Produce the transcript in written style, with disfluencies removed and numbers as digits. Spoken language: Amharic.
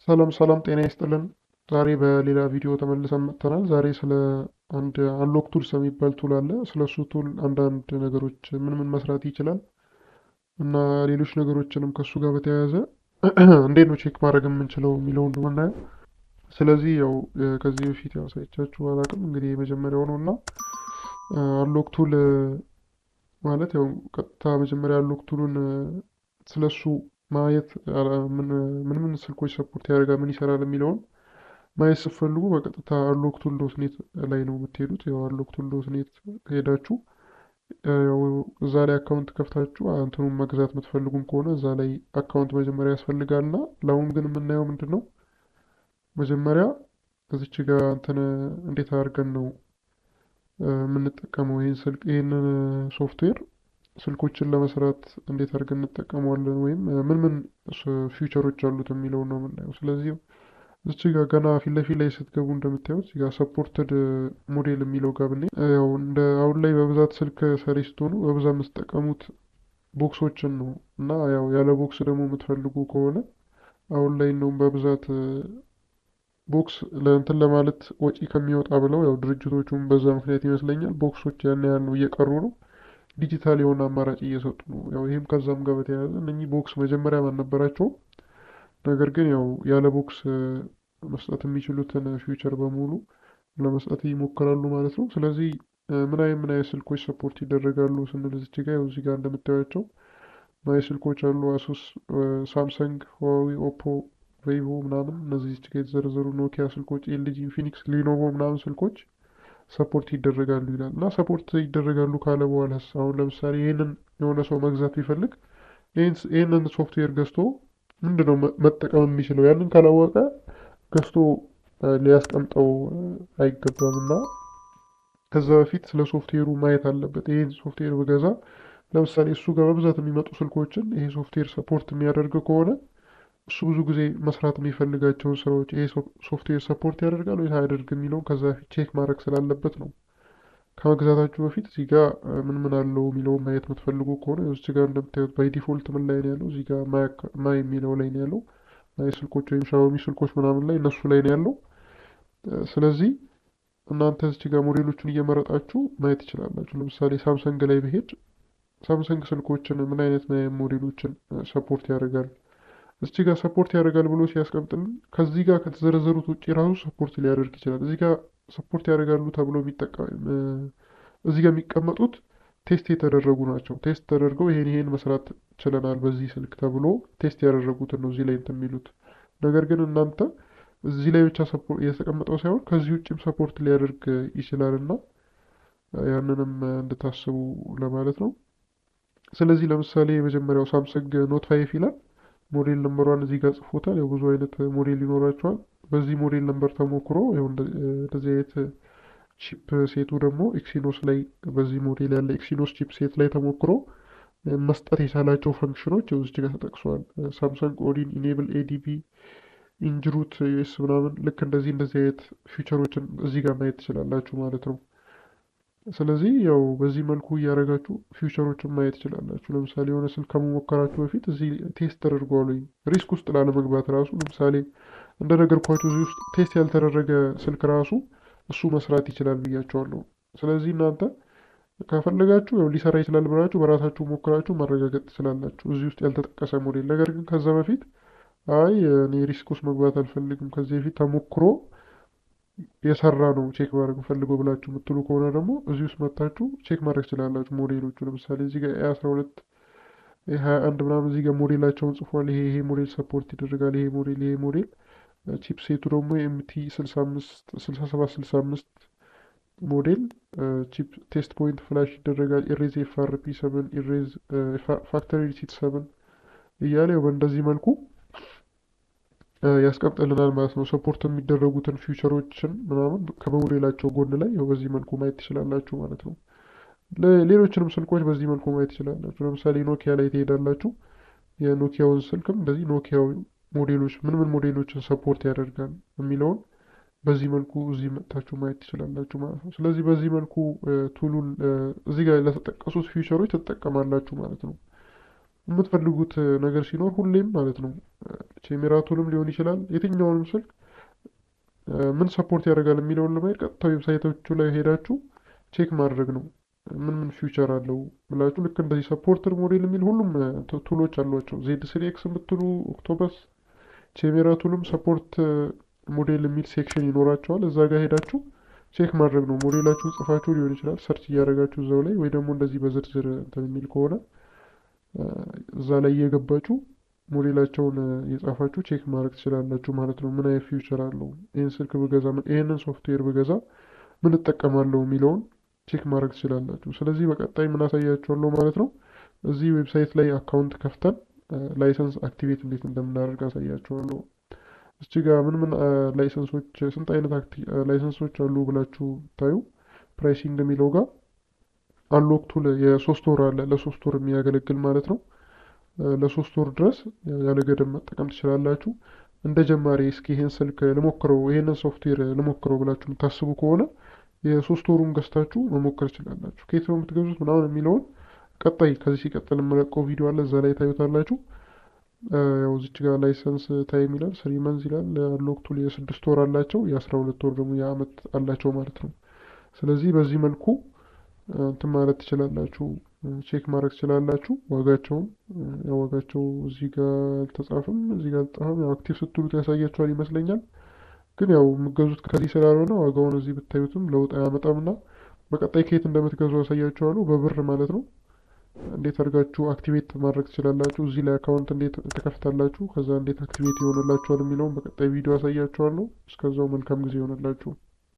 ሰላም ሰላም ጤና ይስጥልን። ዛሬ በሌላ ቪዲዮ ተመልሰን መጥተናል። ዛሬ ስለ አንድ አንሎክ ቱልስ የሚባል ቱል አለ። ስለ እሱ ቱል አንዳንድ ነገሮች ምን መስራት ይችላል እና ሌሎች ነገሮችንም ከእሱ ጋር በተያያዘ እንዴት ነው ቼክ ማድረግ የምንችለው የሚለውን ነው የምናየው። ስለዚህ ያው ከዚህ በፊት ያው ሳይቻችሁ አላውቅም እንግዲህ የመጀመሪያው ነው እና አንሎክ ቱል ማለት ያው ቀጥታ መጀመሪያ አንሎክ ቱሉን ስለሱ ማየት ምን ስልኮች ሰፖርት ያደርጋል ምን ይሰራል የሚለውን ማየት ስትፈልጉ በቀጥታ አንሎክ ቱል ዶት ኔት ላይ ነው የምትሄዱት። ያው አንሎክ ቱል ዶት ኔት ሄዳችሁ ያው እዛ ላይ አካውንት ከፍታችሁ እንትኑን መግዛት የምትፈልጉም ከሆነ እዛ ላይ አካውንት መጀመሪያ ያስፈልጋል እና ለአሁን ግን የምናየው ምንድን ነው መጀመሪያ እዚች ጋር እንትን እንዴት አድርገን ነው የምንጠቀመው ይህንን ሶፍትዌር ስልኮችን ለመስራት እንዴት አድርገን እንጠቀመዋለን ወይም ምን ፊውቸሮች አሉት የሚለውን ነው የምናየው። ስለዚህ እዚህ ጋር ገና ፊት ለፊት ላይ ስትገቡ እንደምታዩት እዚህ ጋር ሰፖርትድ ሞዴል የሚለው ጋር ብንሄድ ያው እንደ አሁን ላይ በብዛት ስልክ ሰሪ ስትሆኑ በብዛት የምትጠቀሙት ቦክሶችን ነው እና ያው ያለ ቦክስ ደግሞ የምትፈልጉ ከሆነ አሁን ላይ እንደውም በብዛት ቦክስ ለእንትን ለማለት ወጪ ከሚወጣ ብለው ያው ድርጅቶቹም በዛ ምክንያት ይመስለኛል ቦክሶች ያን ያህል ነው እየቀሩ ነው። ዲጂታል የሆነ አማራጭ እየሰጡ ነው። ያው ይህም ከዛም ጋር በተያያዘ እነኚህ ቦክስ መጀመሪያም አልነበራቸውም። ነገር ግን ያው ያለ ቦክስ መስጠት የሚችሉትን ፊውቸር በሙሉ ለመስጠት ይሞክራሉ ማለት ነው። ስለዚህ ምን አይነት ስልኮች ሰፖርት ይደረጋሉ ስንል እዚች ጋር ያው እዚህ ጋር እንደምታዩቸው ምን አይነት ስልኮች አሉ? አሱስ፣ ሳምሰንግ፣ ሁዋዌ፣ ኦፖ፣ ቬይቮ ምናምን እነዚህ እዚች ጋር የተዘረዘሩ ኖኪያ ስልኮች፣ ኤልጂ፣ ኢንፊኒክስ፣ ሊኖቮ ምናምን ስልኮች ሰፖርት ይደረጋሉ ይላል እና ሰፖርት ይደረጋሉ ካለ በኋላ አሁን ለምሳሌ ይህንን የሆነ ሰው መግዛት ቢፈልግ ይህንን ሶፍትዌር ገዝቶ ምንድነው መጠቀም የሚችለው? ያንን ካላወቀ ገዝቶ ሊያስቀምጠው አይገባም እና ከዛ በፊት ስለ ሶፍትዌሩ ማየት አለበት። ይህን ሶፍትዌር በገዛ ለምሳሌ እሱ ጋር በብዛት የሚመጡ ስልኮችን ይሄ ሶፍትዌር ሰፖርት የሚያደርግ ከሆነ እሱ ብዙ ጊዜ መስራት የሚፈልጋቸውን ስራዎች ይሄ ሶፍትዌር ሰፖርት ያደርጋል ወይ አያደርግ የሚለውን ከዛ በፊት ቼክ ማድረግ ስላለበት ነው። ከመግዛታችሁ በፊት እዚህ ጋር ምን አለው የሚለውን ማየት የምትፈልጉ ከሆነ እዚህ ጋር እንደምታዩት ባይ ዲፎልት ምን ላይ ነው ያለው? እዚህ ጋር ማይ የሚለው ላይ ነው ያለው። ማይ ስልኮች ወይም ሻወሚ ስልኮች ምናምን ላይ እነሱ ላይ ነው ያለው። ስለዚህ እናንተ እዚህ ጋር ሞዴሎቹን እየመረጣችሁ ማየት ትችላላችሁ። ለምሳሌ ሳምሰንግ ላይ ብሄድ ሳምሰንግ ስልኮችን ምን አይነት ሞዴሎችን ሰፖርት ያደርጋል እዚህ ጋር ሰፖርት ያደርጋል ብሎ ሲያስቀምጥልን ከዚህ ጋር ከተዘረዘሩት ውጭ ራሱ ሰፖርት ሊያደርግ ይችላል። እዚህ ጋር ሰፖርት ያደርጋሉ ተብሎ እዚህ ጋር የሚቀመጡት ቴስት የተደረጉ ናቸው። ቴስት ተደርገው ይሄን መስራት ችለናል በዚህ ስልክ ተብሎ ቴስት ያደረጉትን ነው እዚህ ላይ እንትን የሚሉት። ነገር ግን እናንተ እዚህ ላይ ብቻ የተቀመጠው ሳይሆን ከዚህ ውጭም ሰፖርት ሊያደርግ ይችላል እና ያንንም እንድታስቡ ለማለት ነው። ስለዚህ ለምሳሌ የመጀመሪያው ሳምሰንግ ኖት ፋይቭ ይላል። ሞዴል ነምበሯን እዚህ ጋር ጽፎታል። ያው ብዙ አይነት ሞዴል ይኖራቸዋል። በዚህ ሞዴል ነምበር ተሞክሮ ያው እንደዚህ አይነት ቺፕ ሴቱ ደግሞ ኤክሲኖስ ላይ በዚህ ሞዴል ያለ ኤክሲኖስ ቺፕ ሴት ላይ ተሞክሮ መስጠት የቻላቸው ፈንክሽኖች እዚህ ጋር ተጠቅሰዋል። ሳምሰንግ ኦዲን ኢኔብል ኤዲቢ ኢንጅሩት ዩኤስ ምናምን ልክ እንደዚህ አይነት ፊቸሮችን እዚህ ጋር ማየት ትችላላችሁ ማለት ነው። ስለዚህ ያው በዚህ መልኩ እያደረጋችሁ ፊውቸሮችን ማየት ትችላላችሁ። ለምሳሌ የሆነ ስልክ ከመሞከራችሁ በፊት እዚህ ቴስት ተደርጓል ወይ ሪስክ ውስጥ ላለመግባት ራሱ ለምሳሌ እንደነገርኳችሁ እዚህ ውስጥ ቴስት ያልተደረገ ስልክ ራሱ እሱ መስራት ይችላል ብያቸዋለሁ። ስለዚህ እናንተ ከፈለጋችሁ ያው ሊሰራ ይችላል ብላችሁ በራሳችሁ ሞክራችሁ ማረጋገጥ ትችላላችሁ እዚህ ውስጥ ያልተጠቀሰ ሞዴል። ነገር ግን ከዛ በፊት አይ እኔ ሪስክ ውስጥ መግባት አልፈልግም ከዚህ በፊት ተሞክሮ የሰራ ነው ቼክ ማድረግ ፈልገው ብላችሁ የምትሉ ከሆነ ደግሞ እዚህ ውስጥ መታችሁ ቼክ ማድረግ ትችላላችሁ ሞዴሎቹ። ለምሳሌ እዚህ ጋር ኤ12 ኤ21 ምናምን እዚህ ጋር ሞዴላቸውን ጽፏል። ይሄ ሞዴል ሰፖርት ይደረጋል። ይሄ ሞዴል ቺፕሴቱ ደግሞ ኤምቲ 6765 ሞዴል ቺፕ ቴስት ፖይንት ፍላሽ ይደረጋል። ኢሬዝ ኤፍአርፒ 7 ኢሬዝ ፋክተሪ ሪሲት 7 እያለ በእንደዚህ መልኩ ያስቀምጥልናል ማለት ነው። ሰፖርት የሚደረጉትን ፊውቸሮችን ምናምን ከሞዴላቸው ጎን ላይ ያው በዚህ መልኩ ማየት ትችላላችሁ ማለት ነው። ሌሎችንም ስልኮች በዚህ መልኩ ማየት ትችላላችሁ። ለምሳሌ ኖኪያ ላይ ትሄዳላችሁ። የኖኪያውን ስልክም እንደዚህ ኖኪያው ሞዴሎች ምን ሞዴሎችን ሰፖርት ያደርጋል የሚለውን በዚህ መልኩ እዚህ መጥታችሁ ማየት ትችላላችሁ ማለት ነው። ስለዚህ በዚህ መልኩ ቱሉን እዚህ ጋር ለተጠቀሱት ፊውቸሮች ትጠቀማላችሁ ማለት ነው። የምትፈልጉት ነገር ሲኖር ሁሌም ማለት ነው ቼሜራቱንም ሊሆን ይችላል የትኛውንም ስልክ ምን ሰፖርት ያደርጋል የሚለውን ለማየት ቀጥታ ዌብሳይቶቹ ላይ ሄዳችሁ ቼክ ማድረግ ነው። ምን ፊውቸር አለው ብላችሁ ልክ እንደዚህ ሰፖርትድ ሞዴል የሚል ሁሉም ቱሎች አሏቸው። ዜድ ስሪ ኤክስ የምትሉ ኦክቶበስ ቼሜራ ቱልም ሰፖርት ሞዴል የሚል ሴክሽን ይኖራቸዋል። እዛ ጋር ሄዳችሁ ቼክ ማድረግ ነው። ሞዴላችሁን ጽፋችሁ ሊሆን ይችላል ሰርች እያደረጋችሁ እዛው ላይ ወይ ደግሞ እንደዚህ በዝርዝር እንትን የሚል ከሆነ እዛ ላይ እየገባችሁ ሞዴላቸውን የጻፋችሁ ቼክ ማድረግ ትችላላችሁ ማለት ነው። ምን አይነት ፊውቸር አለው፣ ይህን ስልክ ብገዛ፣ ይህንን ሶፍትዌር ብገዛ ምን እጠቀማለሁ የሚለውን ቼክ ማድረግ ትችላላችሁ። ስለዚህ በቀጣይ ምን አሳያችኋለሁ ማለት ነው። እዚህ ዌብሳይት ላይ አካውንት ከፍተን ላይሰንስ አክቲቬት እንዴት እንደምናደርግ አሳያችኋለሁ። እዚህ ጋር ምን ምን ላይሰንሶች ስንት አይነት ላይሰንሶች አሉ ብላችሁ ታዩ ፕራይሲንግ የሚለው ጋር አንሎክ ቱል የሶስት ወር አለ፣ ለሶስት ወር የሚያገለግል ማለት ነው። ለሶስት ወር ድረስ ያለ ገደብ መጠቀም ትችላላችሁ። እንደ ጀማሪ እስኪ ይሄን ስልክ ልሞክረው ይሄንን ሶፍትዌር ልሞክረው ብላችሁ የምታስቡ ከሆነ የሶስት ወሩን ገዝታችሁ መሞከር ትችላላችሁ። ከየት ነው የምትገዙት ምናምን የሚለውን ቀጣይ ከዚህ ሲቀጥል የምለቀው ቪዲዮ አለ፣ እዛ ላይ ታዩታላችሁ። ያው እዚች ጋር ላይሰንስ ታይም ይላል፣ 3 መንዝ ይላል። አንሎክ ቱል የ6 ወር አላቸው፣ የ12 ወር ደግሞ የአመት አላቸው ማለት ነው። ስለዚህ በዚህ መልኩ እንትን ማለት ትችላላችሁ፣ ቼክ ማድረግ ትችላላችሁ። ዋጋቸውን ያው ዋጋቸው እዚህ ጋር አልተጻፈም፣ እዚህ ጋር አልተጻፈም። ያው አክቲቭ ስትሉት ያሳያችኋል ይመስለኛል። ግን ያው የምትገዙት ከዚህ ስላልሆነ ዋጋውን እዚህ ብታዩትም ለውጥ አያመጣም እና በቀጣይ ከየት እንደምትገዙ ያሳያችኋለሁ። በብር ማለት ነው። እንዴት አድርጋችሁ አክቲቬት ማድረግ ትችላላችሁ፣ እዚህ ላይ አካውንት እንዴት ትከፍታላችሁ፣ ከዛ እንዴት አክቲቬት ይሆንላችኋል የሚለውን በቀጣይ ቪዲዮ ያሳያችኋለሁ። እስከዛው መልካም ጊዜ ይሆንላችሁ።